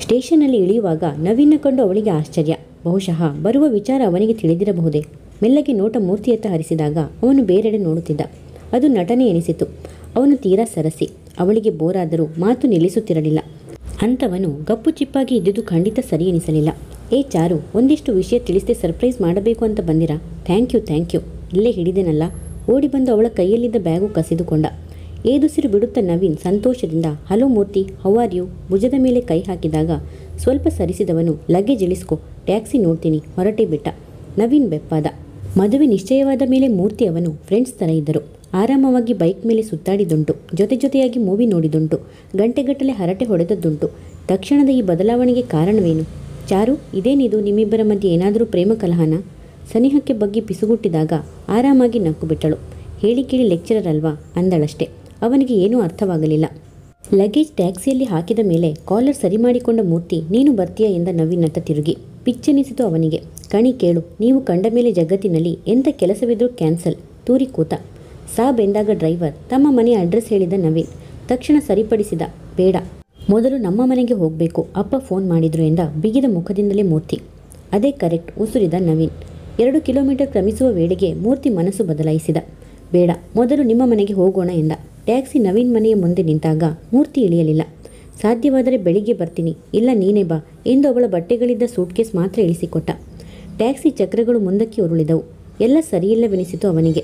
ಸ್ಟೇಷನ್ನಲ್ಲಿ ಇಳಿಯುವಾಗ ನವೀನ್ನ ಕಂಡು ಅವಳಿಗೆ ಆಶ್ಚರ್ಯ. ಬಹುಶಃ ಬರುವ ವಿಚಾರ ಅವನಿಗೆ ತಿಳಿದಿರಬಹುದೇ. ಮೆಲ್ಲಗೆ ನೋಟ ಮೂರ್ತಿಯತ್ತ ಹರಿಸಿದಾಗ ಅವನು ಬೇರೆಡೆ ನೋಡುತ್ತಿದ್ದ. ಅದು ನಟನೆ ಎನಿಸಿತು. ಅವನು ತೀರಾ ಸರಸಿ. ಅವಳಿಗೆ ಬೋರಾದರೂ ಮಾತು ನಿಲ್ಲಿಸುತ್ತಿರಲಿಲ್ಲ. ಅಂಥವನು ಗಪ್ಪು ಚಿಪ್ಪಾಗಿ ಇದ್ದುದು ಖಂಡಿತ ಸರಿ ಎನಿಸಲಿಲ್ಲ. ಏ ಚಾರು, ಒಂದಿಷ್ಟು ವಿಷಯ ತಿಳಿಸದೆ ಸರ್ಪ್ರೈಸ್ ಮಾಡಬೇಕು ಅಂತ ಬಂದಿರಾ? Thank you. ಇಲ್ಲೇ ಹಿಡಿದೆನಲ್ಲ. ಓಡಿ ಬಂದು ಅವಳ ಕೈಯಲ್ಲಿದ್ದ ಬ್ಯಾಗು ಕಸಿದುಕೊಂಡ. ಏದುಸಿರು ಬಿಡುತ್ತಾ ನವೀನ್ ಸಂತೋಷದಿಂದ hello Murthy, how are you ಭುಜದ ಮೇಲೆ ಕೈ ಹಾಕಿದಾಗ ಸ್ವಲ್ಪ ಸರಿಸಿದವನು ಲಗೇಜ್ ಇಳಿಸ್ಕೊ, ಟ್ಯಾಕ್ಸಿ ನೋಡ್ತೀನಿ, ಹೊರಟೇ ಬಿಟ್ಟ. ನವೀನ್ ಬೆಪ್ಪಾದ. ಮದುವೆ ನಿಶ್ಚಯವಾದ ಮೇಲೆ ಮೂರ್ತಿ ಅವನು ಫ್ರೆಂಡ್ಸ್ ಥರ ಇದ್ದರು. ಆರಾಮವಾಗಿ ಬೈಕ್ ಮೇಲೆ ಸುತ್ತಾಡಿದುಂಟು, ಜೊತೆಯಾಗಿ ಮೂವಿ ನೋಡಿದುಂಟು, ಗಂಟೆಗಟ್ಟಲೆ ಹರಟೆ ಹೊಡೆದದ್ದುಂಟು. ತಕ್ಷಣದ ಈ ಬದಲಾವಣೆಗೆ ಕಾರಣವೇನು? ಚಾರು, ಇದೇನಿದು ನಿಮ್ಮಿಬ್ಬರ ಮಧ್ಯೆ ಏನಾದರೂ ಪ್ರೇಮ ಕಲಹನ? ಸನಿಹಕ್ಕೆ ಬಗ್ಗೆ ಪಿಸುಗುಟ್ಟಿದಾಗ ಆರಾಮಾಗಿ ನಕ್ಕು ಬಿಟ್ಟಳು. ಹೇಳಿ ಕೇಳಿ ಲೆಕ್ಚರರ್ ಅಲ್ವಾ ಅಂದಳಷ್ಟೆ. ಅವನಿಗೆ ಏನೂ ಅರ್ಥವಾಗಲಿಲ್ಲ. ಲಗೇಜ್ ಟ್ಯಾಕ್ಸಿಯಲ್ಲಿ ಹಾಕಿದ ಮೇಲೆ ಕಾಲರ್ ಸರಿ ಮಾಡಿಕೊಂಡ ಮೂರ್ತಿ ನೀನು ಬರ್ತೀಯಾ ಎಂದ ನವೀನತ್ತ ತಿರುಗಿ. ಪಿಚ್ಚೆನಿಸಿತು ಅವನಿಗೆ. ಕಣಿ ಕೇಳು, ನೀವು ಕಂಡ ಮೇಲೆ ಜಗತ್ತಿನಲ್ಲಿ ಎಂಥ ಕೆಲಸವಿದ್ರೂ ಕ್ಯಾನ್ಸಲ್. ತೂರಿ ಕೂತ. ಸಾಬ್ ಎಂದಾಗ ಡ್ರೈವರ್ ತಮ್ಮ ಮನೆಯ ಅಡ್ರೆಸ್ ಹೇಳಿದ ನವೀನ್ ತಕ್ಷಣ ಸರಿಪಡಿಸಿದ. ಬೇಡ, ಮೊದಲು ನಮ್ಮ ಮನೆಗೆ ಹೋಗಬೇಕು, ಅಪ್ಪ ಫೋನ್ ಮಾಡಿದ್ರು ಎಂದ ಬಿಗಿದ ಮುಖದಿಂದಲೇ ಮೂರ್ತಿ. ಅದೇ ಕರೆಕ್ಟ್ ಉಸುರಿದ ನವೀನ್. 2 ಕಿಲೋಮೀಟರ್ ಕ್ರಮಿಸುವ ವೇಳೆಗೆ ಮೂರ್ತಿ ಮನಸ್ಸು ಬದಲಾಯಿಸಿದ. ಬೇಡ, ಮೊದಲು ನಿಮ್ಮ ಮನೆಗೆ ಹೋಗೋಣ ಎಂದ. ಟ್ಯಾಕ್ಸಿ ನವೀನ್ ಮನೆಯ ಮುಂದೆ ನಿಂತಾಗ ಮೂರ್ತಿ ಇಳಿಯಲಿಲ್ಲ. ಸಾಧ್ಯವಾದರೆ ಬೆಳಿಗ್ಗೆ ಬರ್ತೀನಿ, ಇಲ್ಲ ನೀನೇ ಬಾ ಎಂದು ಅವಳ ಬಟ್ಟೆಗಳಿದ್ದ ಸೂಟ್ಕೇಸ್ ಮಾತ್ರ ಇಳಿಸಿಕೊಟ್ಟ. ಟ್ಯಾಕ್ಸಿ ಚಕ್ರಗಳು ಮುಂದಕ್ಕೆ ಉರುಳಿದವು. ಎಲ್ಲ ಸರಿಯಿಲ್ಲವೆನಿಸಿತು ಅವನಿಗೆ.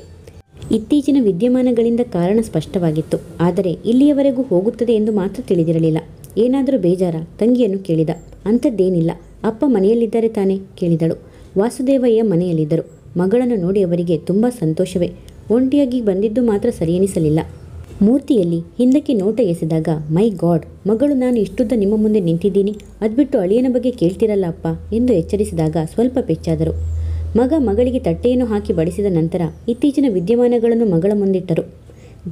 ಇತ್ತೀಚಿನ ವಿದ್ಯಮಾನಗಳಿಂದ ಕಾರಣ ಸ್ಪಷ್ಟವಾಗಿತ್ತು. ಆದರೆ ಇಲ್ಲಿಯವರೆಗೂ ಹೋಗುತ್ತದೆ ಎಂದು ಮಾತ್ರ ತಿಳಿದಿರಲಿಲ್ಲ. ಏನಾದರೂ ಬೇಜಾರ ತಂಗಿಯನ್ನು ಕೇಳಿದ. ಅಂಥದ್ದೇನಿಲ್ಲ. ಅಪ್ಪ ಮನೆಯಲ್ಲಿದ್ದಾರೆ ತಾನೇ ಕೇಳಿದಳು. ವಾಸುದೇವಯ್ಯ ಮನೆಯಲ್ಲಿದ್ದರು. ಮಗಳನ್ನು ನೋಡಿ ಅವರಿಗೆ ತುಂಬ ಸಂತೋಷವೇ. ಒಂಟಿಯಾಗಿ ಬಂದಿದ್ದು ಮಾತ್ರ ಸರಿಯೆನಿಸಲಿಲ್ಲ. ಮೂರ್ತಿಯಲ್ಲಿ ಹಿಂದಕ್ಕೆ ನೋಟ ಎಸೆದಾಗ ಮೈ ಗಾಡ್, ಮಗಳು ನಾನು ಇಷ್ಟುದ್ದ ನಿಮ್ಮ ಮುಂದೆ ನಿಂತಿದ್ದೀನಿ, ಅದ್ಬಿಟ್ಟು ಅಳಿಯನ ಬಗ್ಗೆ ಕೇಳ್ತಿರಲ್ಲ ಅಪ್ಪ ಎಂದು ಎಚ್ಚರಿಸಿದಾಗ ಸ್ವಲ್ಪ ಪೆಚ್ಚಾದರು. ಮಗಳಿಗೆ ತಟ್ಟೆಯನ್ನು ಹಾಕಿ ಬಡಿಸಿದ ನಂತರ ಇತ್ತೀಚಿನ ವಿದ್ಯಮಾನಗಳನ್ನು ಮಗಳ ಮುಂದಿಟ್ಟರು.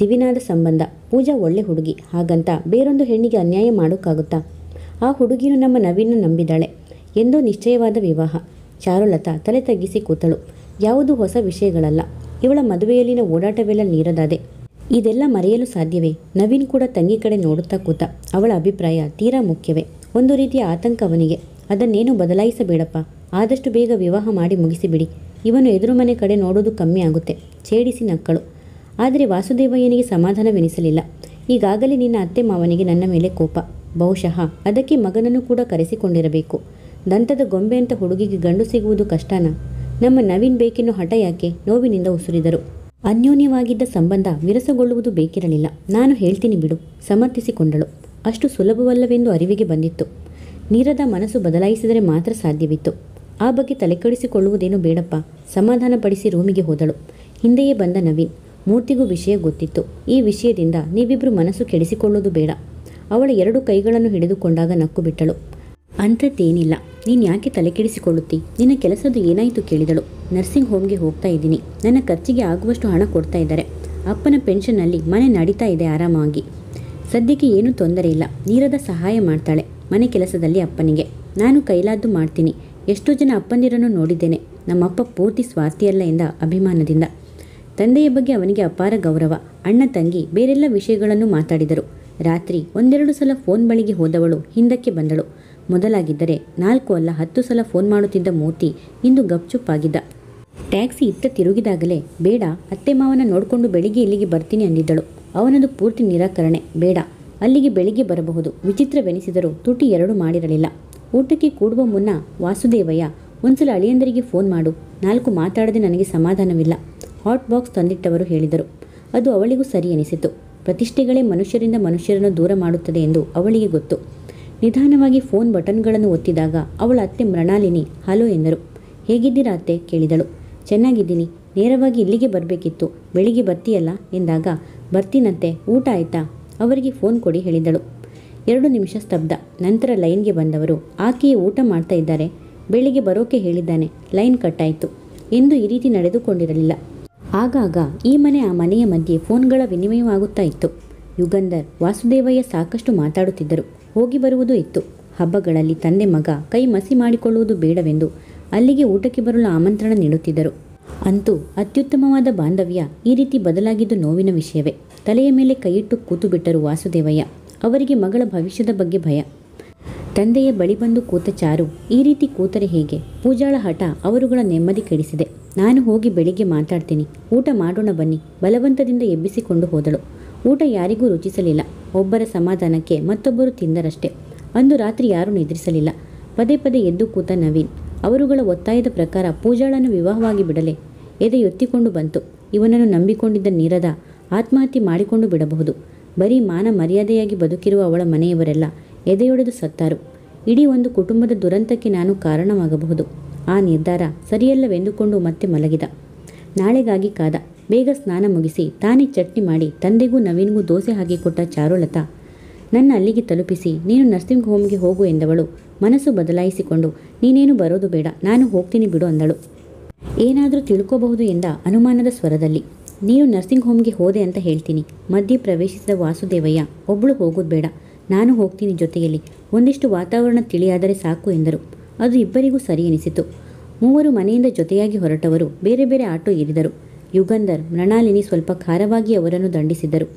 ದಿವಿನಾದ ಸಂಬಂಧ. ಪೂಜಾ ಒಳ್ಳೆ ಹುಡುಗಿ, ಹಾಗಂತ ಬೇರೊಂದು ಹೆಣ್ಣಿಗೆ ಅನ್ಯಾಯ ಮಾಡೋಕ್ಕಾಗುತ್ತಾ? ಆ ಹುಡುಗಿನೂ ನಮ್ಮ ನವೀನ ನಂಬಿದಾಳೆ. ಎಂದೋ ನಿಶ್ಚಯವಾದ ವಿವಾಹ. ಚಾರುಲತಾ ತಲೆ ತಗ್ಗಿಸಿ ಕೂತಳು. ಯಾವುದೂ ಹೊಸ ವಿಷಯಗಳಲ್ಲ. ಇವಳ ಮದುವೆಯಲ್ಲಿನ ಓಡಾಟವೆಲ್ಲ ನೀರದಾದೆ. ಇದೆಲ್ಲ ಮರೆಯಲು ಸಾಧ್ಯವೇ? ನವೀನ್ ಕೂಡ ತಂಗಿ ಕಡೆ ನೋಡುತ್ತಾ ಕೂತ. ಅವಳ ಅಭಿಪ್ರಾಯ ತೀರಾ ಮುಖ್ಯವೇ. ಒಂದು ರೀತಿಯ ಆತಂಕ ಅವನಿಗೆ. ಅದನ್ನೇನು ಬದಲಾಯಿಸಬೇಡಪ್ಪ, ಆದಷ್ಟು ಬೇಗ ವಿವಾಹ ಮಾಡಿ ಮುಗಿಸಿಬಿಡಿ. ಇವನು ಎದುರು ಮನೆ ಕಡೆ ನೋಡೋದು ಕಮ್ಮಿ ಆಗುತ್ತೆ. ಛೇಡಿಸಿ ನಕ್ಕಳು. ಆದರೆ ವಾಸುದೇವಯ್ಯನಿಗೆ ಸಮಾಧಾನವೆನಿಸಲಿಲ್ಲ. ಈಗಾಗಲೇ ನಿನ್ನ ಅತ್ತೆ ಮಾವನಿಗೆ ನನ್ನ ಮೇಲೆ ಕೋಪ. ಬಹುಶಃ ಅದಕ್ಕೆ ಮಗನನ್ನು ಕೂಡ ಕರೆಸಿಕೊಂಡಿರಬೇಕು. ದಂತದ ಗೊಂಬೆ ಅಂತ ಹುಡುಗಿಗೆ ಗಂಡು ಸಿಗುವುದು ಕಷ್ಟನಾ? ನಮ್ಮ ನವೀನ್ ಬೇಕೆನ್ನೋ ಹಠ ಯಾಕೆ? ನೋವಿನಿಂದ ಉಸುರಿದರು. ಅನ್ಯೋನ್ಯವಾಗಿದ್ದ ಸಂಬಂಧ ವಿರಸಗೊಳ್ಳುವುದು ಬೇಕಿರಲಿಲ್ಲ. ನಾನು ಹೇಳ್ತೀನಿ ಬಿಡು, ಸಮರ್ಥಿಸಿಕೊಂಡಳು. ಅಷ್ಟು ಸುಲಭವಲ್ಲವೆಂದು ಅರಿವಿಗೆ ಬಂದಿತ್ತು. ನೀರದ ಮನಸ್ಸು ಬದಲಾಯಿಸಿದರೆ ಮಾತ್ರ ಸಾಧ್ಯವಿತ್ತು. ಆ ಬಗ್ಗೆ ತಲೆಕೆಡಿಸಿಕೊಳ್ಳುವುದೇನೂ ಬೇಡಪ್ಪ, ಸಮಾಧಾನಪಡಿಸಿ ರೂಮಿಗೆ ಹೋದಳು. ಹಿಂದೆಯೇ ಬಂದ ನವೀನ್. ಮೂರ್ತಿಗೂ ವಿಷಯ ಗೊತ್ತಿತ್ತು. ಈ ವಿಷಯದಿಂದ ನೀವಿಬ್ಬರು ಮನಸ್ಸು ಕೆಡಿಸಿಕೊಳ್ಳೋದು ಬೇಡ. ಅವಳ 2 ಕೈಗಳನ್ನು ಹಿಡಿದುಕೊಂಡಾಗ ನಕ್ಕು ಬಿಟ್ಟಳು. ಅಂಥದ್ದೇನಿಲ್ಲ, ನೀನು ಯಾಕೆ ತಲೆಕೆಡಿಸಿಕೊಳ್ಳುತ್ತಿ? ನಿನ್ನ ಕೆಲಸದ್ದು ಏನಾಯಿತು ಕೇಳಿದಳು. ನರ್ಸಿಂಗ್ ಹೋಮ್ಗೆ ಹೋಗ್ತಾ ಇದ್ದೀನಿ. ನನ್ನ ಖರ್ಚಿಗೆ ಆಗುವಷ್ಟು ಹಣ ಕೊಡ್ತಾ ಇದ್ದಾರೆ. ಅಪ್ಪನ ಪೆನ್ಷನ್ನಲ್ಲಿ ಮನೆ ನಡೀತಾ ಇದೆ ಆರಾಮಾಗಿ. ಸದ್ಯಕ್ಕೆ ಏನೂ ತೊಂದರೆ ಇಲ್ಲ. ನೀರದ ಸಹಾಯ ಮಾಡ್ತಾಳೆ ಮನೆ ಕೆಲಸದಲ್ಲಿ ಅಪ್ಪನಿಗೆ. ನಾನು ಕೈಲಾದ್ದು ಮಾಡ್ತೀನಿ. ಎಷ್ಟೋ ಜನ ಅಪ್ಪಂದಿರನ್ನು ನೋಡಿದ್ದೇನೆ. ನಮ್ಮಪ್ಪ ಪೂರ್ತಿ ಸ್ವಾರ್ಥಿಯಲ್ಲ ಎಂದ ಅಭಿಮಾನದಿಂದ. ತಂದೆಯ ಬಗ್ಗೆ ಅವನಿಗೆ ಅಪಾರ ಗೌರವ. ಅಣ್ಣ ತಂಗಿ ಬೇರೆಲ್ಲ ವಿಷಯಗಳನ್ನು ಮಾತಾಡಿದರು. ರಾತ್ರಿ 1-2 ಸಲ ಫೋನ್ ಬಳಿಗೆ ಹೋದವಳು ಹಿಂದಕ್ಕೆ ಬಂದಳು. ಮೊದಲಾಗಿದ್ದರೆ 4 ಅಲ್ಲ 10 ಸಲ ಫೋನ್ ಮಾಡುತ್ತಿದ್ದ ಮೂರ್ತಿ ಇಂದು ಗಪ್ಚುಪ್ಪಾಗಿದ್ದ. ಟ್ಯಾಕ್ಸಿ ಇತ್ತ ತಿರುಗಿದಾಗಲೇ ಬೇಡ, ಅತ್ತೆ ಮಾವನ ನೋಡಿಕೊಂಡು ಬೆಳಿಗ್ಗೆ ಇಲ್ಲಿಗೆ ಬರ್ತೀನಿ ಅಂದಿದ್ದಳು. ಅವನದು ಪೂರ್ತಿ ನಿರಾಕರಣೆ. ಬೇಡ, ಅಲ್ಲಿಗೆ ಬೆಳಿಗ್ಗೆ ಬರಬಹುದು. ವಿಚಿತ್ರವೆನಿಸಿದರೂ ತುಟಿ 2 ಮಾಡಿರಲಿಲ್ಲ. ಊಟಕ್ಕೆ ಕೂಡುವ ಮುನ್ನ ವಾಸುದೇವಯ್ಯ ಒಂದ್ಸಲ ಅಳಿಯಂದರಿಗೆ ಫೋನ್ ಮಾಡು, 4 ಮಾತಾಡದೆ ನನಗೆ ಸಮಾಧಾನವಿಲ್ಲ. ಹಾಟ್ ಬಾಕ್ಸ್ ತಂದಿಟ್ಟವರು ಹೇಳಿದರು. ಅದು ಅವಳಿಗೂ ಸರಿ ಎನಿಸಿತು. ಪ್ರತಿಷ್ಠೆಗಳೇ ಮನುಷ್ಯರಿಂದ ಮನುಷ್ಯರನ್ನು ದೂರ ಮಾಡುತ್ತದೆ ಎಂದು ಅವಳಿಗೆ ಗೊತ್ತು. ನಿಧಾನವಾಗಿ ಫೋನ್ ಬಟನ್ಗಳನ್ನು ಒತ್ತಿದಾಗ ಅವಳ ಅತ್ತೆ ಮೃಣಾಲಿನಿ ಹಲೋ ಎಂದರು. ಹೇಗಿದ್ದೀರಾ ಅತ್ತೆ ಕೇಳಿದಳು. ಚೆನ್ನಾಗಿದ್ದೀನಿ. ನೇರವಾಗಿ ಇಲ್ಲಿಗೆ ಬರಬೇಕಿತ್ತು. ಬೆಳಿಗ್ಗೆ ಬರ್ತೀಯಲ್ಲ ಎಂದಾಗ ಬರ್ತೀನಂತೆ. ಊಟ ಆಯ್ತಾ? ಅವರಿಗೆ ಫೋನ್ ಕೊಡಿ ಹೇಳಿದಳು. 2 ನಿಮಿಷ ಸ್ತಬ್ಧ. ನಂತರ ಲೈನ್ಗೆ ಬಂದವರು ಆಕೆಯೇ ಊಟ ಮಾಡ್ತಾ ಇದ್ದಾರೆ, ಬೆಳಿಗ್ಗೆ ಬರೋಕೆ ಹೇಳಿದ್ದಾನೆ. ಲೈನ್ ಕಟ್ಟಾಯಿತು. ಎಂದು ಈ ರೀತಿ ನಡೆದುಕೊಂಡಿರಲಿಲ್ಲ. ಆಗಾಗ ಈ ಮನೆ ಆ ಮನೆಯ ಮಧ್ಯೆ ಫೋನ್ಗಳ ವಿನಿಮಯವಾಗುತ್ತಾ ಇತ್ತು. ಯುಗಂಧರ್, ವಾಸುದೇವಯ್ಯ ಸಾಕಷ್ಟು ಮಾತಾಡುತ್ತಿದ್ದರು. ಹೋಗಿ ಬರುವುದೂ ಇತ್ತು. ಹಬ್ಬಗಳಲ್ಲಿ ತಂದೆ ಮಗ ಕೈ ಮಸಿ ಮಾಡಿಕೊಳ್ಳುವುದು ಬೇಡವೆಂದು ಅಲ್ಲಿಗೆ ಊಟಕ್ಕೆ ಬರಲು ಆಮಂತ್ರಣ ನೀಡುತ್ತಿದ್ದರು. ಅಂತೂ ಅತ್ಯುತ್ತಮವಾದ ಬಾಂಧವ್ಯ ಈ ರೀತಿ ಬದಲಾಗಿದ್ದು ನೋವಿನ ವಿಷಯವೇ. ತಲೆಯ ಮೇಲೆ ಕೈಯಿಟ್ಟು ಕೂತು ಬಿಟ್ಟರು ವಾಸುದೇವಯ್ಯ. ಅವರಿಗೆ ಮಗಳ ಭವಿಷ್ಯದ ಬಗ್ಗೆ ಭಯ. ತಂದೆಯ ಬಳಿ ಬಂದು ಕೂತ ಚಾರು ಈ ರೀತಿ ಕೂತರೆ ಹೇಗೆ? ಪೂಜಾಳ ಹಠ ಅವರುಗಳ ನೆಮ್ಮದಿ ಕೆಡಿಸಿದೆ. ನಾನು ಹೋಗಿ ಬೆಳಿಗ್ಗೆ ಮಾತಾಡ್ತೀನಿ, ಊಟ ಮಾಡೋಣ ಬನ್ನಿ, ಬಲವಂತದಿಂದ ಎಬ್ಬಿಸಿಕೊಂಡು ಹೋದಳು. ಊಟ ಯಾರಿಗೂ ರುಚಿಸಲಿಲ್ಲ. ಒಬ್ಬರ ಸಮಾಧಾನಕ್ಕೆ ಮತ್ತೊಬ್ಬರು ತಿಂದರಷ್ಟೇ. ಅಂದು ರಾತ್ರಿ ಯಾರೂ ನಿದ್ರಿಸಲಿಲ್ಲ. ಪದೇ ಪದೇ ಎದ್ದು ಕೂತ ನವೀನ್ ಅವರುಗಳ ಒತ್ತಾಯದ ಪ್ರಕಾರ ಪೂಜಾಳನ್ನು ವಿವಾಹವಾಗಿ ಬಿಡಲೆ ಎದೆಯೊತ್ತಿಕೊಂಡು ಬಂತು. ಇವನನ್ನು ನಂಬಿಕೊಂಡಿದ್ದ ನೀರದ ಆತ್ಮಹತ್ಯೆ ಮಾಡಿಕೊಂಡು ಬಿಡಬಹುದು. ಬರೀ ಮಾನ ಮರ್ಯಾದೆಯಾಗಿ ಬದುಕಿರುವ ಅವಳ ಮನೆಯವರೆಲ್ಲ ಎದೆಯೊಡೆದು ಸತ್ತಾರು. ಇಡೀ ಒಂದು ಕುಟುಂಬದ ದುರಂತಕ್ಕೆ ನಾನು ಕಾರಣವಾಗಬಹುದು. ಆ ನಿರ್ಧಾರ ಸರಿಯಲ್ಲವೆಂದುಕೊಂಡು ಮತ್ತೆ ಮಲಗಿದ. ನಾಳೆಗಾಗಿ ಕಾದ. ಬೇಗ ಸ್ನಾನ ಮುಗಿಸಿ ತಾನೇ ಚಟ್ನಿ ಮಾಡಿ ತಂದೆಗೂ ನವೀನ್ಗೂ ದೋಸೆ ಹಾಕಿಕೊಟ್ಟ ಚಾರುಲತಾ ನನ್ನ ಅಲ್ಲಿಗೆ ತಲುಪಿಸಿ ನೀನು ನರ್ಸಿಂಗ್ ಹೋಮ್ಗೆ ಹೋಗು ಎಂದವಳು ಮನಸ್ಸು ಬದಲಾಯಿಸಿಕೊಂಡು ನೀನೇನು ಬರೋದು ಬೇಡ, ನಾನು ಹೋಗ್ತೀನಿ ಬಿಡು ಅಂದಳು. ಏನಾದರೂ ತಿಳ್ಕೋಬಹುದು ಎಂದ ಅನುಮಾನದ ಸ್ವರದಲ್ಲಿ. ನೀನು ನರ್ಸಿಂಗ್ ಹೋಮ್ಗೆ ಹೋದೆ ಅಂತ ಹೇಳ್ತೀನಿ. ಮಧ್ಯೆ ಪ್ರವೇಶಿಸಿದ ವಾಸುದೇವಯ್ಯ ಒಬ್ಬಳು ಹೋಗೋದು ಬೇಡ, ನಾನು ಹೋಗ್ತೀನಿ ಜೊತೆಯಲ್ಲಿ, ಒಂದಿಷ್ಟು ವಾತಾವರಣ ತಿಳಿಯಾದರೆ ಸಾಕು ಎಂದರು. ಅದು ಇಬ್ಬರಿಗೂ ಸರಿ ಎನಿಸಿತು. ಮೂವರು ಮನೆಯಿಂದ ಜೊತೆಯಾಗಿ ಹೊರಟವರು ಬೇರೆ ಬೇರೆ ಆಟೋ ಏರಿದರು. ಯುಗಂಧರ್, ಮೃಣಾಲಿನಿ ಸ್ವಲ್ಪ ಖಾರವಾಗಿ ಅವರನ್ನು ದಂಡಿಸಿದ್ದರು.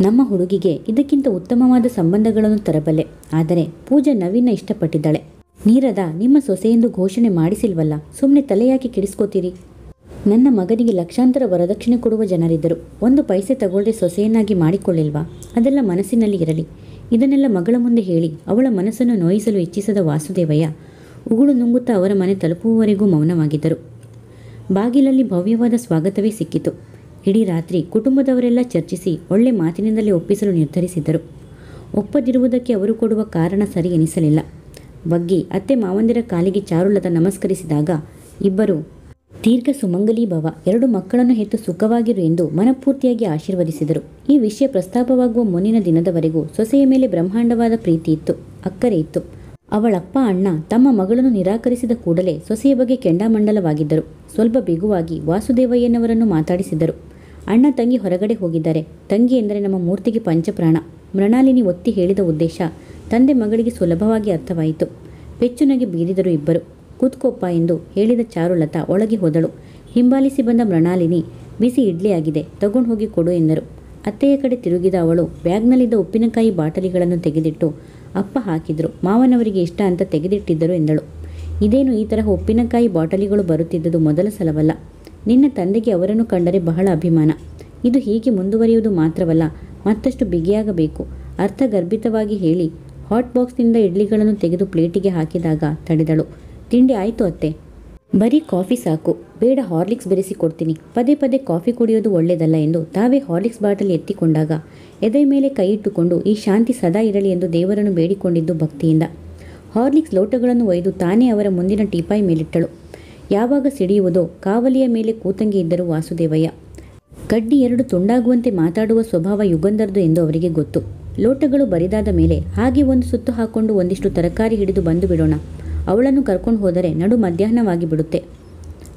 ನಮ್ಮ ಹುಡುಗಿಗೆ ಇದಕ್ಕಿಂತ ಉತ್ತಮವಾದ ಸಂಬಂಧಗಳನ್ನು ತರಬಲ್ಲೆ, ಆದರೆ ಪೂಜಾ ನವೀನ ಇಷ್ಟಪಟ್ಟಿದ್ದಾಳೆ. ನೀರದ ನಿಮ್ಮ ಸೊಸೆಯೆಂದು ಘೋಷಣೆ ಮಾಡಿಸಿಲ್ವಲ್ಲ, ಸುಮ್ಮನೆ ತಲೆಯಾಕಿ ಕೆಡಿಸ್ಕೋತೀರಿ? ನನ್ನ ಮಗನಿಗೆ ಲಕ್ಷಾಂತರ ವರದಕ್ಷಿಣೆ ಕೊಡುವ ಜನರಿದ್ದರು. ಒಂದು ಪೈಸೆ ತಗೊಳ್ಳದೆ ಸೊಸೆಯನ್ನಾಗಿ ಮಾಡಿಕೊಳ್ಳಿಲ್ವಾ? ಅದೆಲ್ಲ ಮನಸ್ಸಿನಲ್ಲಿ ಇರಲಿ. ಇದನ್ನೆಲ್ಲ ಮಗಳ ಮುಂದೆ ಹೇಳಿ ಅವಳ ಮನಸ್ಸನ್ನು ನೋಯಿಸಲು ಇಚ್ಛಿಸದ ವಾಸುದೇವಯ್ಯ ಉಗುಳು ನುಂಗುತ್ತಾ ಅವರ ಮನೆ ತಲುಪುವವರೆಗೂ ಮೌನವಾಗಿದ್ದರು. ಬಾಗಿಲಲ್ಲಿ ಭವ್ಯವಾದ ಸ್ವಾಗತವೇ ಸಿಕ್ಕಿತು. ಇಡೀ ರಾತ್ರಿ ಕುಟುಂಬದವರೆಲ್ಲ ಚರ್ಚಿಸಿ ಒಳ್ಳೆ ಮಾತಿನಿಂದಲೇ ಒಪ್ಪಿಸಲು ನಿರ್ಧರಿಸಿದ್ದರು. ಒಪ್ಪದಿರುವುದಕ್ಕೆ ಅವರು ಕೊಡುವ ಕಾರಣ ಸರಿ ಎನಿಸಲಿಲ್ಲ. ಬಗ್ಗಿ ಅತ್ತೆ ಮಾವಂದಿರ ಕಾಲಿಗೆ ಚಾರುಲತಾ ನಮಸ್ಕರಿಸಿದಾಗ ಇಬ್ಬರು ದೀರ್ಘ ಸುಮಂಗಲಿ ಭವ, 2 ಮಕ್ಕಳನ್ನು ಹೆತ್ತು ಸುಖವಾಗಿರು ಎಂದು ಮನಪೂರ್ತಿಯಾಗಿ ಆಶೀರ್ವದಿಸಿದರು. ಈ ವಿಷಯ ಪ್ರಸ್ತಾಪವಾಗುವ ಮುನ್ನಿನ ದಿನದವರೆಗೂ ಸೊಸೆಯ ಮೇಲೆ ಬ್ರಹ್ಮಾಂಡವಾದ ಪ್ರೀತಿ ಇತ್ತು, ಅಕ್ಕರೆ ಇತ್ತು. ಅವಳಪ್ಪ ಅಣ್ಣ ತಮ್ಮ ಮಗಳನ್ನು ನಿರಾಕರಿಸಿದ ಕೂಡಲೇ ಸೊಸೆಯ ಬಗ್ಗೆ ಕೆಂಡಾಮಂಡಲವಾಗಿದ್ದರು. ಸ್ವಲ್ಪ ಬಿಗುವಾಗಿ ವಾಸುದೇವಯ್ಯನವರನ್ನು ಮಾತಾಡಿಸಿದರು. ಅಣ್ಣ ತಂಗಿ ಹೊರಗಡೆ ಹೋಗಿದ್ದಾರೆ. ತಂಗಿ ಎಂದರೆ ನಮ್ಮ ಮೂರ್ತಿಗೆ ಪಂಚಪ್ರಾಣ. ಮೃಣಾಲಿನಿ ಒತ್ತಿ ಹೇಳಿದ ಉದ್ದೇಶ ತಂದೆ ಮಗಳಿಗೆ ಸುಲಭವಾಗಿ ಅರ್ಥವಾಯಿತು. ಪೆಚ್ಚುನಗೆ ಬೀರಿದರು ಇಬ್ಬರು. ಕೂತ್ಕೊಪ್ಪ ಎಂದು ಹೇಳಿದ ಚಾರುಲತಾ ಒಳಗೆ ಹೋದಳು. ಹಿಂಬಾಲಿಸಿ ಬಂದ ಮೃಣಾಲಿನಿ ಬಿಸಿ ಇಡ್ಲಿ ಆಗಿದೆ, ತಗೊಂಡು ಹೋಗಿ ಕೊಡು ಎಂದರು. ಅತ್ತೆಯ ಕಡೆ ತಿರುಗಿದ ಅವಳು ಬ್ಯಾಗ್ನಲ್ಲಿದ್ದ ಉಪ್ಪಿನಕಾಯಿ ಬಾಟಲಿಗಳನ್ನು ತೆಗೆದಿಟ್ಟು ಅಪ್ಪ ಹಾಕಿದ್ರು, ಮಾವನವರಿಗೆ ಇಷ್ಟ ಅಂತ ತೆಗೆದಿಟ್ಟಿದ್ದರು ಎಂದಳು. ಇದೇನು ಈ ತರಹ ಉಪ್ಪಿನಕಾಯಿ ಬಾಟಲಿಗಳು ಬರುತ್ತಿದ್ದುದು ಮೊದಲ ಸಲವಲ್ಲ. ನಿನ್ನ ತಂದೆಗೆ ಅವರನ್ನು ಕಂಡರೆ ಬಹಳ ಅಭಿಮಾನ. ಇದು ಹೀಗೆ ಮುಂದುವರಿಯುವುದು ಮಾತ್ರವಲ್ಲ, ಮತ್ತಷ್ಟು ಬಿಗಿಯಾಗಬೇಕು. ಅರ್ಥಗರ್ಭಿತವಾಗಿ ಹೇಳಿ ಹಾಟ್ ಬಾಕ್ಸ್ನಿಂದ ಇಡ್ಲಿಗಳನ್ನು ತೆಗೆದು ಪ್ಲೇಟಿಗೆ ಹಾಕಿದಾಗ ತಡೆದಳು. ತಿಂಡಿ ಆಯಿತು ಅತ್ತೆ, ಬರೀ ಕಾಫಿ ಸಾಕು, ಬೇಡ ಹಾರ್ಲಿಕ್ಸ್ ಬೆರೆಸಿ ಕೊಡ್ತೀನಿ. ಪದೇ ಪದೇ ಕಾಫಿ ಕುಡಿಯೋದು ಒಳ್ಳೆಯದಲ್ಲ ಎಂದು ತಾವೇ ಹಾರ್ಲಿಕ್ಸ್ ಬಾಟಲಿ ಎತ್ತಿಕೊಂಡಾಗ ಎದೆ ಮೇಲೆ ಕೈ ಇಟ್ಟುಕೊಂಡು ಈ ಶಾಂತಿ ಸದಾ ಇರಲಿ ಎಂದು ದೇವರನ್ನು ಬೇಡಿಕೊಂಡಿದ್ದು ಭಕ್ತಿಯಿಂದ. ಹಾರ್ಲಿಕ್ಸ್ ಲೋಟಗಳನ್ನು ಒಯ್ದು ತಾನೇ ಅವರ ಮುಂದಿನ ಟೀಪಾಯಿ ಮೇಲಿಟ್ಟಳು. ಯಾವಾಗ ಸಿಡಿಯುವುದೋ ಕಾವಲಿಯ ಮೇಲೆ ಕೂತಂಗೆ ಇದ್ದರು ವಾಸುದೇವಯ್ಯ. ಕಡ್ಡಿ 2 ತುಂಡಾಗುವಂತೆ ಮಾತಾಡುವ ಸ್ವಭಾವ ಯುಗಂಧರ್ದು ಎಂದು ಅವರಿಗೆ ಗೊತ್ತು. ಲೋಟಗಳು ಬರಿದಾದ ಮೇಲೆ ಹಾಗೆ ಒಂದು ಸುತ್ತು ಹಾಕೊಂಡು ಒಂದಿಷ್ಟು ತರಕಾರಿ ಹಿಡಿದು ಬಂದು ಬಿಡೋಣ, ಅವಳನ್ನು ಕರ್ಕೊಂಡು ಹೋದರೆ ನಡು ಮಧ್ಯಾಹ್ನವಾಗಿ ಬಿಡುತ್ತೆ.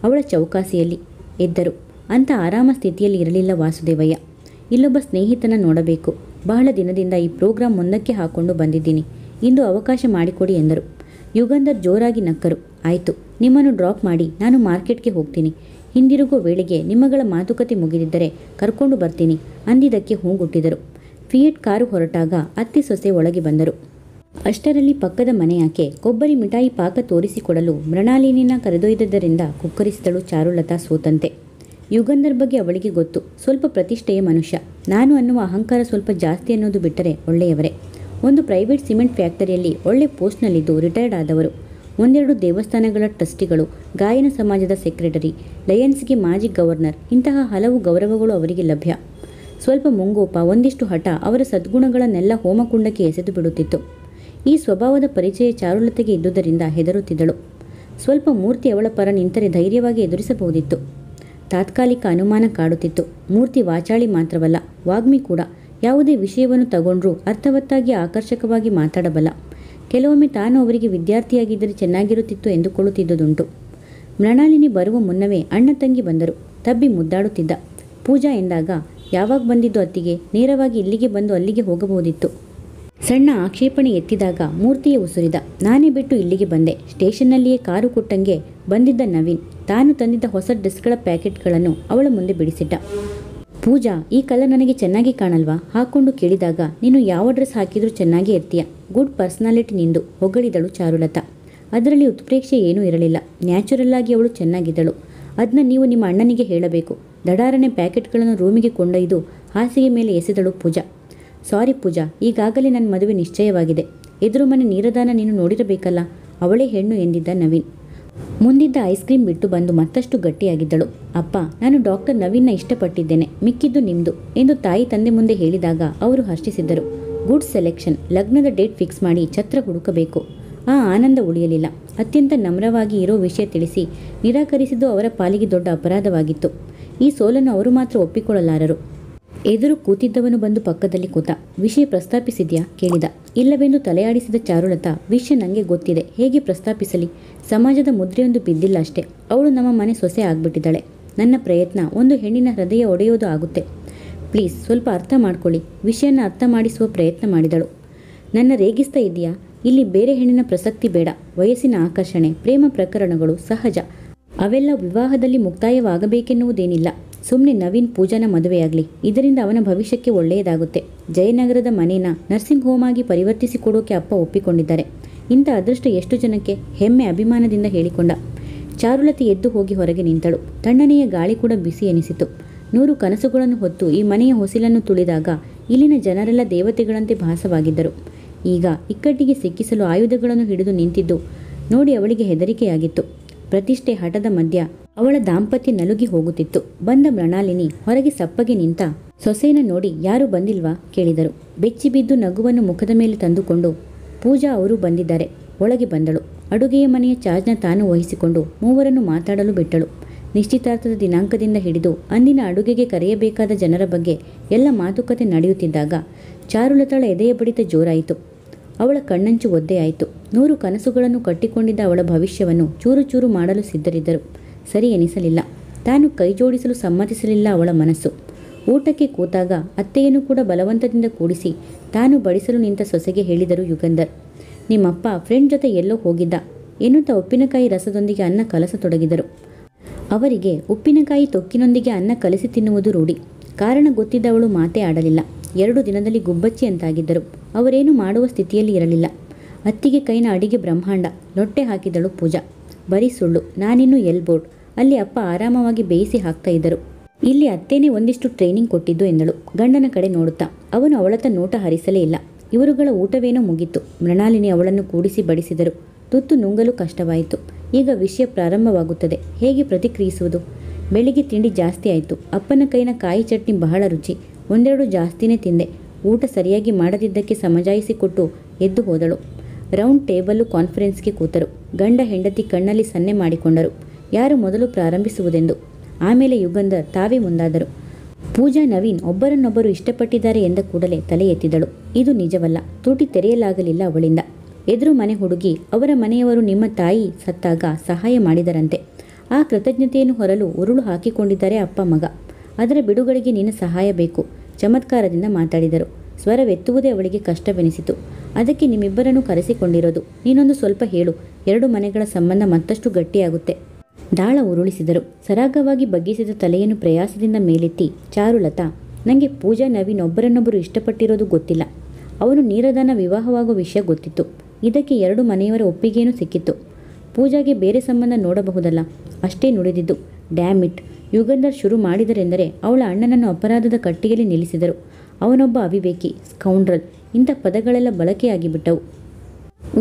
ಅವಳ ಚೌಕಾಸಿಯಲ್ಲಿ ಎದ್ದರು. ಅಂಥ ಆರಾಮ ಸ್ಥಿತಿಯಲ್ಲಿ ಇರಲಿಲ್ಲ ವಾಸುದೇವಯ್ಯ. ಇಲ್ಲೊಬ್ಬ ಸ್ನೇಹಿತನ ನೋಡಬೇಕು, ಬಹಳ ದಿನದಿಂದ ಈ ಪ್ರೋಗ್ರಾಂ ಮುಂದಕ್ಕೆ ಹಾಕೊಂಡು ಬಂದಿದ್ದೀನಿ, ಇಂದು ಅವಕಾಶ ಮಾಡಿಕೊಡಿ ಎಂದರು. ಯುಗಂಧರ್ ಜೋರಾಗಿ ನಕ್ಕರು. ಆಯಿತು, ನಿಮ್ಮನ್ನು ಡ್ರಾಪ್ ಮಾಡಿ ನಾನು ಮಾರ್ಕೆಟ್ಗೆ ಹೋಗ್ತೀನಿ. ಹಿಂದಿರುಗೋ ವೇಳೆಗೆ ನಿಮ್ಮಗಳ ಮಾತುಕತೆ ಮುಗಿದಿದ್ದರೆ ಕರ್ಕೊಂಡು ಬರ್ತೀನಿ ಅಂದಿದ್ದಕ್ಕೆ ಹೂಗುಟ್ಟಿದರು. ಫಿಯೇಟ್ ಕಾರು ಹೊರಟಾಗ ಅತ್ತೆ ಸೊಸೆ ಒಳಗೆ ಬಂದರು. ಅಷ್ಟರಲ್ಲಿ ಪಕ್ಕದ ಮನೆಯಾಕೆ ಕೊಬ್ಬರಿ ಮಿಠಾಯಿ ಪಾಕ ತೋರಿಸಿಕೊಡಲು ಮೃಣಾಲಿನಿನ ಕರೆದೊಯ್ದದ್ದರಿಂದ ಕುಕ್ಕರಿಸಿದಳು ಚಾರುಲತಾ ಸೋತಂತೆ. ಯುಗಂಧರ್ ಬಗ್ಗೆ ಅವಳಿಗೆ ಗೊತ್ತು, ಸ್ವಲ್ಪ ಪ್ರತಿಷ್ಠೆಯ ಮನುಷ್ಯ. ನಾನು ಅನ್ನುವ ಅಹಂಕಾರ ಸ್ವಲ್ಪ ಜಾಸ್ತಿ ಅನ್ನೋದು ಬಿಟ್ಟರೆ ಒಳ್ಳೆಯವರೇ. ಒಂದು ಪ್ರೈವೇಟ್ ಸಿಮೆಂಟ್ ಫ್ಯಾಕ್ಟರಿಯಲ್ಲಿ ಒಳ್ಳೆ ಪೋಸ್ಟ್ನಲ್ಲಿದ್ದು ರಿಟೈರ್ಡ್ ಆದವರು. 1-2 ದೇವಸ್ಥಾನಗಳ ಟ್ರಸ್ಟಿಗಳು, ಗಾಯನ ಸಮಾಜದ ಸೆಕ್ರೆಟರಿ, ಲಯನ್ಸ್ಗೆ ಮಾಜಿ ಗವರ್ನರ್, ಇಂತಹ ಹಲವು ಗೌರವಗಳು ಅವರಿಗೆ ಲಭ್ಯ. ಸ್ವಲ್ಪ ಮುಂಗೋಪ, ಒಂದಿಷ್ಟು ಹಠ ಅವರ ಸದ್ಗುಣಗಳನ್ನೆಲ್ಲ ಹೋಮಕುಂಡಕ್ಕೆ ಎಸೆದು ಬಿಡುತ್ತಿತ್ತು. ಈ ಸ್ವಭಾವದ ಪರಿಚಯ ಚಾರುಲತೆಗೆ ಇದ್ದುದರಿಂದ ಹೆದರುತ್ತಿದ್ದಳು. ಸ್ವಲ್ಪ ಮೂರ್ತಿ ಅವಳ ಪರ ನಿಂತರೆ ಧೈರ್ಯವಾಗಿ ಎದುರಿಸಬಹುದಿತ್ತು. ತಾತ್ಕಾಲಿಕ ಅನುಮಾನ ಕಾಡುತ್ತಿತ್ತು. ಮೂರ್ತಿ ವಾಚಾಳಿ ಮಾತ್ರವಲ್ಲ, ವಾಗ್ಮಿ ಕೂಡ. ಯಾವುದೇ ವಿಷಯವನ್ನು ತಗೊಂಡ್ರೂ ಅರ್ಥವತ್ತಾಗಿ ಆಕರ್ಷಕವಾಗಿ ಮಾತಾಡಬಲ್ಲ. ಕೆಲವೊಮ್ಮೆ ತಾನು ಅವರಿಗೆ ವಿದ್ಯಾರ್ಥಿಯಾಗಿದ್ದರೆ ಚೆನ್ನಾಗಿರುತ್ತಿತ್ತು ಎಂದುಕೊಳ್ಳುತ್ತಿದ್ದುದುಂಟು. ಮೃಣಾಲಿನಿ ಬರುವ ಮುನ್ನವೇ ಅಣ್ಣ ತಂಗಿ ಬಂದರು. ತಬ್ಬಿ ಮುದ್ದಾಡುತ್ತಿದ್ದ. ಪೂಜಾ ಎಂದಾಗ ಯಾವಾಗ ಬಂದಿದ್ದು ಅತ್ತಿಗೆ, ನೇರವಾಗಿ ಇಲ್ಲಿಗೆ ಬಂದು ಅಲ್ಲಿಗೆ ಹೋಗಬಹುದಿತ್ತು. ಸಣ್ಣ ಆಕ್ಷೇಪಣೆ ಎತ್ತಿದಾಗ ಮೂರ್ತಿಯೇ ಉಸುರಿದ. ನಾನೇ ಬಿಟ್ಟು ಇಲ್ಲಿಗೆ ಬಂದೆ. ಸ್ಟೇಷನ್ನಲ್ಲಿಯೇ ಕಾರು ಕೊಟ್ಟಂಗೆ ಬಂದಿದ್ದ ನವೀನ್ ತಾನು ತಂದಿದ್ದ ಹೊಸ ಡ್ರೆಸ್ಗಳ ಪ್ಯಾಕೆಟ್ಗಳನ್ನು ಅವಳ ಮುಂದೆ ಬಿಡಿಸಿಟ್ಟ. ಪೂಜಾ, ಈ ಕಲರ್ ನನಗೆ ಚೆನ್ನಾಗಿ ಕಾಣಲ್ವಾ? ಹಾಕೊಂಡು ಕೇಳಿದಾಗ ನೀನು ಯಾವ ಡ್ರೆಸ್ ಹಾಕಿದ್ರೂ ಚೆನ್ನಾಗಿ ಇರ್ತೀಯ. ಗುಡ್ ಪರ್ಸನಾಲಿಟಿ ನಿಂದು, ಹೊಗಳಿದಳು ಚಾರುಲತಾ. ಅದರಲ್ಲಿ ಉತ್ಪ್ರೇಕ್ಷೆ ಏನೂ ಇರಲಿಲ್ಲ. ನ್ಯಾಚುರಲ್ ಆಗಿ ಅವಳು ಚೆನ್ನಾಗಿದ್ದಳು. ಅದನ್ನ ನೀವು ನಿಮ್ಮ ಅಣ್ಣನಿಗೆ ಹೇಳಬೇಕು. ದಡಾರನೆ ಪ್ಯಾಕೆಟ್ಗಳನ್ನು ರೂಮಿಗೆ ಕೊಂಡೊಯ್ದು ಹಾಸಿಗೆ ಮೇಲೆ ಎಸೆದಳು ಪೂಜಾ. ಸಾರಿ ಪೂಜಾ, ಈಗಾಗಲೇ ನನ್ನ ಮದುವೆ ನಿಶ್ಚಯವಾಗಿದೆ. ಎದುರು ಮನೆ ನೀರದಾನ ನೀನು ನೋಡಿರಬೇಕಲ್ಲ, ಅವಳೇ ಹೆಣ್ಣು ಎಂದಿದ್ದ ನವೀನ್. ಮುಂದಿದ್ದ ಐಸ್ ಕ್ರೀಮ್ ಬಿಟ್ಟು ಬಂದು ಮತ್ತಷ್ಟು ಗಟ್ಟಿಯಾಗಿದ್ದಳು. ಅಪ್ಪ, ನಾನು ಡಾಕ್ಟರ್ ನವೀನ್ನ ಇಷ್ಟಪಟ್ಟಿದ್ದೇನೆ, ಮಿಕ್ಕಿದ್ದು ನಿಮ್ಮದು ಎಂದು ತಾಯಿ ತಂದೆ ಮುಂದೆ ಹೇಳಿದಾಗ ಅವರು ಹರ್ಷಿಸಿದ್ದರು. Good selection. ಲಗ್ನದ ಡೇಟ್ ಫಿಕ್ಸ್ ಮಾಡಿ ಛತ್ರ ಹುಡುಕಬೇಕು. ಆ ಆನಂದ ಉಳಿಯಲಿಲ್ಲ. ಅತ್ಯಂತ ನಮ್ರವಾಗಿ ಇರೋ ವಿಷಯ ತಿಳಿಸಿ ನಿರಾಕರಿಸಿದ್ದು ಅವರ ಪಾಲಿಗೆ ದೊಡ್ಡ ಅಪರಾಧವಾಗಿತ್ತು. ಈ ಸೋಲನ್ನು ಅವರು ಮಾತ್ರ ಒಪ್ಪಿಕೊಳ್ಳಲಾರರು. ಎದುರು ಕೂತಿದ್ದವನು ಬಂದು ಪಕ್ಕದಲ್ಲಿ ಕೂತ. ವಿಷಯ ಪ್ರಸ್ತಾಪಿಸಿದ್ಯಾ ಕೇಳಿದ. ಇಲ್ಲವೆಂದು ತಲೆಯಾಡಿಸಿದ ಚಾರುಲತಾ. ವಿಷಯ ನನಗೆ ಗೊತ್ತಿದೆ, ಹೇಗೆ ಪ್ರಸ್ತಾಪಿಸಲಿ? ಸಮಾಜದ ಮುದ್ರೆಯೊಂದು ಬಿದ್ದಿಲ್ಲ ಅಷ್ಟೇ. ಅವಳು ನಮ್ಮ ಮನೆ ಸೊಸೆ ಆಗ್ಬಿಟ್ಟಿದ್ದಾಳೆ. ನನ್ನ ಪ್ರಯತ್ನ ಒಂದು ಹೆಣ್ಣಿನ ಹೃದಯ ಒಡೆಯೋದು ಆಗುತ್ತೆ. ಪ್ಲೀಸ್ ಸ್ವಲ್ಪ ಅರ್ಥ ಮಾಡ್ಕೊಳ್ಳಿ. ವಿಷಯನ ಅರ್ಥ ಮಾಡಿಸುವ ಪ್ರಯತ್ನ ಮಾಡಿದಳು. ನನ್ನ ರೇಗಿಸ್ತಾ ಇದೆಯಾ? ಇಲ್ಲಿ ಬೇರೆ ಹೆಣ್ಣಿನ ಪ್ರಸಕ್ತಿ ಬೇಡ. ವಯಸ್ಸಿನ ಆಕರ್ಷಣೆ, ಪ್ರೇಮ ಪ್ರಕರಣಗಳು ಸಹಜ. ಅವೆಲ್ಲ ವಿವಾಹದಲ್ಲಿ ಮುಕ್ತಾಯವಾಗಬೇಕೆನ್ನುವುದೇನಿಲ್ಲ. ಸುಮ್ಮನೆ ನವೀನ್ ಪೂಜಾನ ಮದುವೆಯಾಗಲಿ, ಇದರಿಂದ ಅವನ ಭವಿಷ್ಯಕ್ಕೆ ಒಳ್ಳೆಯದಾಗುತ್ತೆ. ಜಯನಗರದ ಮನೇನ ನರ್ಸಿಂಗ್ ಹೋಮ್ ಆಗಿ ಪರಿವರ್ತಿಸಿಕೊಡೋಕೆ ಅಪ್ಪ ಒಪ್ಪಿಕೊಂಡಿದ್ದಾರೆ. ಇಂಥ ಅದೃಷ್ಟ ಎಷ್ಟು ಜನಕ್ಕೆ? ಹೆಮ್ಮೆ ಅಭಿಮಾನದಿಂದ ಹೇಳಿಕೊಂಡ. ಚಾರುಲತೆ ಎದ್ದು ಹೋಗಿ ಹೊರಗೆ ನಿಂತಳು. ತಣ್ಣನೆಯ ಗಾಳಿ ಕೂಡ ಬಿಸಿ ಎನಿಸಿತು. 100 ಕನಸುಗಳನ್ನು ಹೊತ್ತು ಈ ಮನೆಯ ಹೊಸಿಲನ್ನು ತುಳಿದಾಗ ಇಲ್ಲಿನ ಜನರೆಲ್ಲ ದೇವತೆಗಳಂತೆ ಭಾಸವಾಗಿದ್ದರು. ಈಗ ಇಕ್ಕಟ್ಟಿಗೆ ಸಿಕ್ಕಿಸಲು ಆಯುಧಗಳನ್ನು ಹಿಡಿದು ನಿಂತಿದ್ದು ನೋಡಿ ಅವಳಿಗೆ ಹೆದರಿಕೆಯಾಗಿತ್ತು. ಪ್ರತಿಷ್ಠೆ ಹಠದ ಮಧ್ಯ ಅವಳ ದಾಂಪತ್ಯ ನಲುಗಿ ಹೋಗುತ್ತಿತ್ತು. ಬಂದ ಮೃಣಾಲಿನಿ ಹೊರಗೆ ಸಪ್ಪಗೆ ನಿಂತ ಸೊಸೆನ ನೋಡಿ ಯಾರೂ ಬಂದಿಲ್ವಾ ಕೇಳಿದರು. ಬೆಚ್ಚಿಬಿದ್ದು ನಗುವನ್ನು ಮುಖದ ಮೇಲೆ ತಂದುಕೊಂಡು, ಪೂಜಾ ಅವರು ಬಂದಿದ್ದಾರೆ. ಒಳಗೆ ಬಂದಳು. ಅಡುಗೆಯ ಮನೆಯ ಚಾರ್ಜ್ನ ತಾನು ವಹಿಸಿಕೊಂಡು ಮೂವರನ್ನು ಮಾತಾಡಲು ಬಿಟ್ಟಳು. ನಿಶ್ಚಿತಾರ್ಥದ ದಿನಾಂಕದಿಂದ ಹಿಡಿದು ಅಂದಿನ ಅಡುಗೆಗೆ ಕರೆಯಬೇಕಾದ ಜನರ ಬಗ್ಗೆ ಎಲ್ಲ ಮಾತುಕತೆ ನಡೆಯುತ್ತಿದ್ದಾಗ ಚಾರುಲತಾಳ ಎದೆಯ ಬಡಿತ ಜೋರಾಯಿತು. ಅವಳ ಕಣ್ಣಂಚು ಒದ್ದೆಯಾಯಿತು. 100 ಕನಸುಗಳನ್ನು ಕಟ್ಟಿಕೊಂಡಿದ್ದ ಅವಳ ಭವಿಷ್ಯವನ್ನು ಚೂರು ಚೂರು ಮಾಡಲು ಸಿದ್ಧರಿದ್ದರು. ಸರಿ ಎನಿಸಲಿಲ್ಲ. ತಾನು ಕೈ ಜೋಡಿಸಲು ಸಮ್ಮತಿಸಲಿಲ್ಲ ಅವಳ ಮನಸ್ಸು. ಊಟಕ್ಕೆ ಕೂತಾಗ ಅತ್ತೆಯನ್ನು ಕೂಡ ಬಲವಂತದಿಂದ ಕೂಡಿಸಿ ತಾನು ಬಡಿಸಲು ನಿಂತ ಸೊಸೆಗೆ ಹೇಳಿದರು ಯುಗಂಧರ್. ನಿಮ್ಮಪ್ಪ ಫ್ರೆಂಡ್ ಜೊತೆ ಎಲ್ಲೋ ಹೋಗಿದ್ದ ಎನ್ನುತ್ತಾ ಉಪ್ಪಿನಕಾಯಿ ರಸದೊಂದಿಗೆ ಅನ್ನ ಕಲಸತೊಡಗಿದರು. ಅವರಿಗೆ ಉಪ್ಪಿನಕಾಯಿ ತೊಕ್ಕಿನೊಂದಿಗೆ ಅನ್ನ ಕಲಸಿ ತಿನ್ನುವುದು ರೂಢಿ. ಕಾರಣ ಗೊತ್ತಿದ್ದವಳು ಮಾತೇ ಆಡಲಿಲ್ಲ. 2 ದಿನದಲ್ಲಿ ಗುಬ್ಬಚ್ಚಿ ಅಂತಾಗಿದ್ದರು. ಅವರೇನು ಮಾಡುವ ಸ್ಥಿತಿಯಲ್ಲಿ ಇರಲಿಲ್ಲ. ಅತ್ತಿಗೆ ಕೈನ ಅಡಿಗೆ ಬ್ರಹ್ಮಾಂಡ. ಲೊಟ್ಟೆ ಹಾಕಿದಳು ಪೂಜಾ. ಬರೀ ಸುಳ್ಳು. ನಾನಿನ್ನು ಎಲ್ಬೋರ್ಡ್. ಅಲ್ಲಿ ಅಪ್ಪ ಆರಾಮವಾಗಿ ಬೇಯಿಸಿ ಹಾಕ್ತಾ ಇದ್ದರು. ಇಲ್ಲಿ ಅತ್ತೇನೆ ಒಂದಿಷ್ಟು ಟ್ರೈನಿಂಗ್ ಕೊಟ್ಟಿದ್ದು ಎಂದಳು ಗಂಡನ ಕಡೆ ನೋಡುತ್ತಾ. ಅವನು ಅವಳತ್ತ ನೋಟ ಹರಿಸಲೇ ಇಲ್ಲ. ಇವರುಗಳ ಊಟವೇನೋ ಮುಗಿತ್ತು. ಮೃಣಾಲಿನಿ ಅವಳನ್ನು ಕೂಡಿಸಿ ಬಡಿಸಿದರು. ತುತ್ತು ನುಂಗಲು ಕಷ್ಟವಾಯಿತು. ಈಗ ವಿಷಯ ಪ್ರಾರಂಭವಾಗುತ್ತದೆ. ಹೇಗೆ ಪ್ರತಿಕ್ರಿಯಿಸುವುದು? ಬೆಳಿಗ್ಗೆ ತಿಂಡಿ ಜಾಸ್ತಿ ಆಯಿತು. ಅಪ್ಪನ ಕೈನ ಕಾಯಿ ಚಟ್ನಿ ಬಹಳ ರುಚಿ. 1-2 ಜಾಸ್ತಿನೇ ತಿಂದೆ. ಊಟ ಸರಿಯಾಗಿ ಮಾಡದಿದ್ದಕ್ಕೆ ಸಮಜಾಯಿಸಿಕೊಟ್ಟು ಎದ್ದು ಹೋದಳು. ರೌಂಡ್ ಟೇಬಲ್ಲು ಕಾನ್ಫರೆನ್ಸ್ಗೆ ಕೂತರು. ಗಂಡ ಹೆಂಡತಿ ಕಣ್ಣಲ್ಲಿ ಸನ್ನೆ ಮಾಡಿಕೊಂಡರು, ಯಾರು ಮೊದಲು ಪ್ರಾರಂಭಿಸುವುದೆಂದು. ಆಮೇಲೆ ಯುಗಂಧರ್ ತಾವೇ ಮುಂದಾದರು. ಪೂಜಾ ನವೀನ್ ಒಬ್ಬರನ್ನೊಬ್ಬರು ಇಷ್ಟಪಟ್ಟಿದ್ದಾರೆ ಎಂದ ಕೂಡಲೇ ತಲೆ ಎತ್ತಿದಳು. ಇದು ನಿಜವಲ್ಲ. ತುಟಿ ತೆರೆಯಲಾಗಲಿಲ್ಲ ಅವಳಿಂದ. ಎದುರು ಮನೆ ಹುಡುಗಿ ಅವರ ಮನೆಯವರು ನಿಮ್ಮ ತಾಯಿ ಸತ್ತಾಗ ಸಹಾಯ ಮಾಡಿದರಂತೆ. ಆ ಕೃತಜ್ಞತೆಯನ್ನು ಹೊರಲು ಉರುಳು ಹಾಕಿಕೊಂಡಿದ್ದಾರೆ ಅಪ್ಪ ಮಗ. ಅದರ ಬಿಡುಗಡೆಗೆ ನಿನ್ನ ಸಹಾಯ ಬೇಕು. ಚಮತ್ಕಾರದಿಂದ ಮಾತಾಡಿದರು. ಸ್ವರವೆತ್ತುವುದೇ ಅವಳಿಗೆ ಕಷ್ಟವೆನಿಸಿತು. ಅದಕ್ಕೆ ನಿಮ್ಮಿಬ್ಬರನ್ನು ಕರೆಸಿಕೊಂಡಿರೋದು. ನೀನೊಂದು ಸ್ವಲ್ಪ ಹೇಳು. 2 ಮನೆಗಳ ಸಂಬಂಧ ಮತ್ತಷ್ಟು ಗಟ್ಟಿಯಾಗುತ್ತೆ. ದಾಳ ಉರುಳಿಸಿದರು. ಸರಾಗವಾಗಿ ಬಗ್ಗಿಸಿದ ತಲೆಯನ್ನು ಪ್ರಯಾಸದಿಂದ ಮೇಲೆತ್ತಿ ಚಾರುಲತಾ, ನನಗೆ ಪೂಜಾ ನವೀನ್ ಒಬ್ಬರನ್ನೊಬ್ಬರು ಇಷ್ಟಪಟ್ಟಿರೋದು ಗೊತ್ತಿಲ್ಲ. ಅವನು ನೀರದಾನ ವಿವಾಹವಾಗುವ ವಿಷಯ ಗೊತ್ತಿತ್ತು. ಇದಕ್ಕೆ 2 ಮನೆಯವರ ಒಪ್ಪಿಗೆಯೂ ಸಿಕ್ಕಿತ್ತು. ಪೂಜಾಗೆ ಬೇರೆ ಸಂಬಂಧ ನೋಡಬಹುದಲ್ಲ, ಅಷ್ಟೇ ನುಡಿದಿದ್ದು. Dam it. ಯುಗಂಧರ್ ಶುರು ಮಾಡಿದರೆಂದರೆ ಅವಳ ಅಣ್ಣನನ್ನು ಅಪರಾಧದ ಕಟ್ಟಿಗೆಯಲ್ಲಿ ನಿಲ್ಲಿಸಿದರು. ಅವನೊಬ್ಬ ಅವಿವೇಕಿ, ಸ್ಕೌಂಡ್ರಲ್. ಇಂಥ ಪದಗಳೆಲ್ಲ ಬಳಕೆಯಾಗಿಬಿಟ್ಟವು.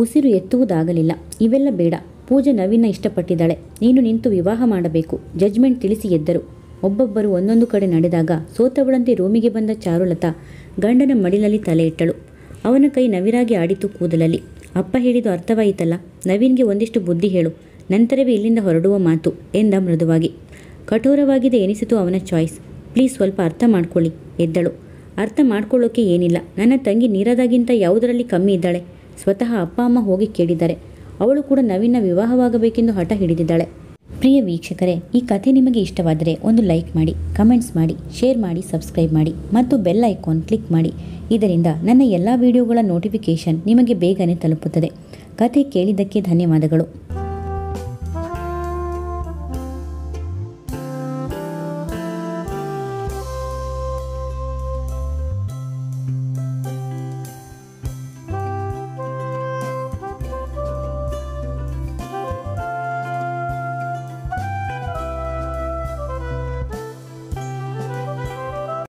ಉಸಿರು ಎತ್ತುವುದಾಗಲಿಲ್ಲ. ಇವೆಲ್ಲ ಬೇಡ. ಪೂಜಾ ನವೀನ ಇಷ್ಟಪಟ್ಟಿದ್ದಾಳೆ. ನೀನು ನಿಂತು ವಿವಾಹ ಮಾಡಬೇಕು. ಜಜ್ಮೆಂಟ್ ತಿಳಿಸಿ ಎದ್ದರು. ಒಬ್ಬೊಬ್ಬರು ಒಂದೊಂದು ಕಡೆ ನಡೆದಾಗ ಸೋತವಳಂತೆ ರೂಮಿಗೆ ಬಂದ ಚಾರುಲತಾ ಗಂಡನ ಮಡಿಲಲ್ಲಿ ತಲೆ ಇಟ್ಟಳು. ಅವನ ಕೈ ನವಿರಾಗಿ ಆಡಿತು ಕೂದಲಲ್ಲಿ. ಅಪ್ಪ ಹೇಳಿದ್ದು ಅರ್ಥವಾಯಿತಲ್ಲ. ನವೀನ್ಗೆ ಒಂದಿಷ್ಟು ಬುದ್ಧಿ ಹೇಳು, ನಂತರವೇ ಇಲ್ಲಿಂದ ಹೊರಡುವ ಮಾತು ಎಂದ ಮೃದುವಾಗಿ. ಕಠೋರವಾಗಿದೆ ಎನಿಸಿತು ಅವನ ಚಾಯ್ಸ್. ಪ್ಲೀಸ್ ಸ್ವಲ್ಪ ಅರ್ಥ ಮಾಡ್ಕೊಳ್ಳಿ. ಎದ್ದಳು. ಅರ್ಥ ಮಾಡ್ಕೊಳ್ಳೋಕೆ ಏನಿಲ್ಲ. ನನ್ನ ತಂಗಿ ನೀರದಾಗಿಂತ ಯಾವುದರಲ್ಲಿ ಕಮ್ಮಿ ಇದ್ದಾಳೆ? ಸ್ವತಃ ಅಪ್ಪ ಅಮ್ಮ ಹೋಗಿ ಕೇಳಿದ್ದಾರೆ. ಅವಳು ಕೂಡ ನವೀನ ವಿವಾಹವಾಗಬೇಕೆಂದು ಹಠ ಹಿಡಿದಿದ್ದಾಳೆ. ಪ್ರಿಯ ವೀಕ್ಷಕರೇ, ಈ ಕಥೆ ನಿಮಗೆ ಇಷ್ಟವಾದರೆ ಒಂದು ಲೈಕ್ ಮಾಡಿ, ಕಮೆಂಟ್ಸ್ ಮಾಡಿ, ಶೇರ್ ಮಾಡಿ, ಸಬ್ಸ್ಕ್ರೈಬ್ ಮಾಡಿ ಮತ್ತು ಬೆಲ್ ಐಕಾನ್ ಕ್ಲಿಕ್ ಮಾಡಿ. ಇದರಿಂದ ನನ್ನ ಎಲ್ಲ ವಿಡಿಯೋಗಳ ನೋಟಿಫಿಕೇಷನ್ ನಿಮಗೆ ಬೇಗನೆ ತಲುಪುತ್ತದೆ. ಕಥೆ ಕೇಳಿದ್ದಕ್ಕೆ ಧನ್ಯವಾದಗಳು.